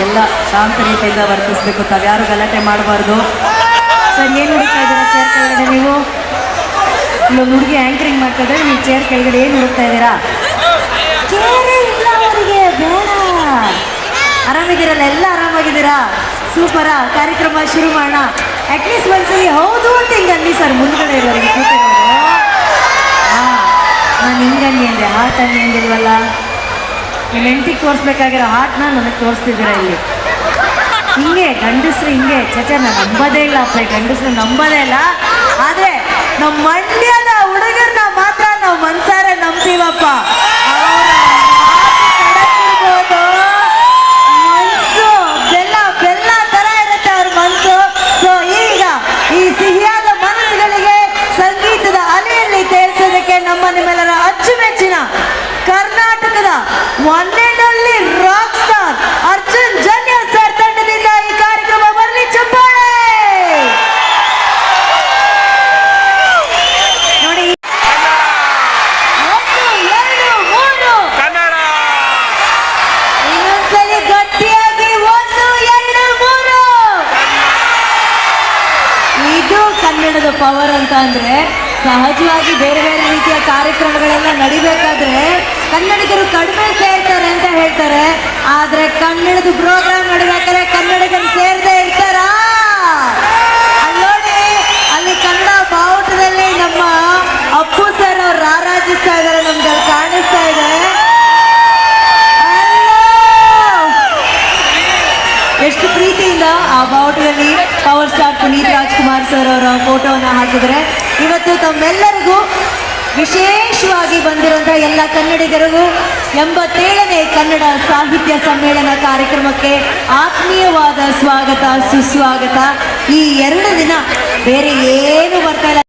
ಎಲ್ಲ ಶಾಂತ ರೀತಿಯಿಂದ ವರ್ತಿಸಬೇಕು. ತಾವ್ಯಾರು ಗಲಾಟೆ ಮಾಡಬಾರ್ದು. ಸರ್, ಏನು ಹುಡುಕ್ತಾ ಇದ್ದೀರಾ ಚೇರ್ ಕೆಳಗಡೆ? ನೀವು ಇಲ್ಲೊಂದು ಹುಡುಗಿ ಆ್ಯಂಕರಿಂಗ್ ಮಾಡ್ತಾ ಇದ್ದಾರೆ, ನೀವು ಚೇರ್ ಕೆಳಗಡೆ ಏನು ಹುಡುಕ್ತಾ ಇದ್ದೀರಾ? ಚೇರೇ ಇಲ್ಲ ಅವರಿಗೆ, ಬೇಡ. ಆರಾಮಿದ್ದೀರಲ್ಲ? ಎಲ್ಲ ಆರಾಮಾಗಿದ್ದೀರಾ? ಸೂಪರಾ. ಕಾರ್ಯಕ್ರಮ ಶುರು ಮಾಡೋಣ. ಅಟ್ಲೀಸ್ಟ್ ಒಂದ್ಸಲಿ ಹೌದು ಅಂತ ಹಿಂಗೆ ಅನ್ನಿ ಸರ್, ಮುಂದ್ಗಡೆ ಇರೋರಿಗೆ ಕೂತಿರೋರು. ಹಾಂ, ನಾನು ಹಿಂಗನ್ನಿ ಅಂದೆ, ಹಾರ್ಟ್ ಅನ್ನಿ ಅಂದಿಲ್ವಲ್ಲ. ನಿಮ್ಮ ಹೆಂಡತಿಗೆ ತೋರಿಸ್ಬೇಕಾಗಿರೋ ಹಾರ್ಟ್ನ ನನಗೆ ತೋರಿಸ್ತಿದ್ದೀರಾ ಇಲ್ಲಿ. ಹಿಂಗೆ ಗಂಡಸ್ರು ಹಿಂಗೆ ಚಚೆ, ನಾನು ನಂಬೋದೇ ಇಲ್ಲ ಅಪ್ಪ, ಗಂಡಸ್ರು ನಂಬೋದೇ ಇಲ್ಲ. ಆದರೆ ನಮ್ಮ ಮಂಡ್ಯದ ಹುಡುಗರನ್ನ ಮಾತ್ರ ನಾವು ಮನ್ಸಾರೆ ನಂಬ್ತೀವಪ್ಪ. ಕಡಕಿರ್ಬೋದು, ಮನಸ್ಸು ಬೆಲ್ಲ ಬೆಲ್ಲ ಥರ ಇರುತ್ತೆ ಅವ್ರ ಮನಸ್ಸು. ಸೊ ಈಗ ಈ ಸಿಹಿಯಾದ ಮನಸ್ಸುಗಳಿಗೆ ಸಂಗೀತದ ಅಲೆಯಲ್ಲಿ ತೇರಿಸೋದಕ್ಕೆ ನಿಮ್ಮೆಲ್ಲರ ಅಚ್ಚುಮೆಚ್ಚಿನ ಕರ್ನಾಟಕದ one and only rock star Arjun Janya sir ತಂಡದಿಂದ ಈ ಕಾರ್ಯಕ್ರಮ ಬರಲಿ. ಚಪ್ಪಾಳೆ ನೋಡಿ. 1 2 3 ಇನ್ನೊಂದ್ಸಲಿ ಗಟ್ಟಿಯಾಗಿ 1 2 3. ಇದು ಕನ್ನಡದ ಪವರ್ ಅಂತ ಅಂದ್ರೆ, ಸಹಜವಾಗಿ ಬೇರೆ ಬೇರೆ ರೀತಿಯ ಕಾರ್ಯಕ್ರಮಗಳೆಲ್ಲ ನಡಿಬೇಕಾದ್ರೆ ಕನ್ನಡಿಗರು ಕಡಿಮೆ ಸೇರ್ತಾರೆ ಅಂತ ಹೇಳ್ತಾರೆ. ಆದ್ರೆ ಕನ್ನಡದ ಪ್ರೋಗ್ರಾಮ್ ನಡಿಬೇಕಾದ್ರೆ ಕನ್ನಡಿಗರು ಸೇರದೆ ಇರ್ತಾರ? ಅಲ್ಲಿ ನೋಡಿ, ಅಲ್ಲಿ ಕನ್ನಡ ಬಾವುಟದಲ್ಲಿ ನಮ್ಮ ಅಪ್ಪು ಸರ್ ಅವ್ರು ರಾರಾಜಿಸ್ತಾ ಇದ್ದಾರೆ, ನಮ್ಗೆ ಅಲ್ಲಿ ಕಾಣಿಸ್ತಾ ಇದೆ. ಎಷ್ಟು ಪ್ರೀತಿಯಿಂದ ಆ ಬಾವುಟದಲ್ಲಿ power star Puneeth Rajkumar sir ಅವರ ಫೋಟೋವನ್ನು ಹಾಕಿದರೆ ಇವತ್ತು ತಮ್ಮೆಲ್ಲರಿಗೂ ವಿಶೇಷವಾಗಿ ಬಂದಿರುವಂತಹ ಎಲ್ಲ ಕನ್ನಡಿಗರಿಗೂ 87ನೇ ಕನ್ನಡ ಸಾಹಿತ್ಯ ಸಮ್ಮೇಳನ ಕಾರ್ಯಕ್ರಮಕ್ಕೆ ಆತ್ಮೀಯವಾದ ಸ್ವಾಗತ ಸುಸ್ವಾಗತ. ಈ 2 ದಿನ ಬೇರೆ ಏನು ಬರ್ತಾ ಇಲ್ಲ,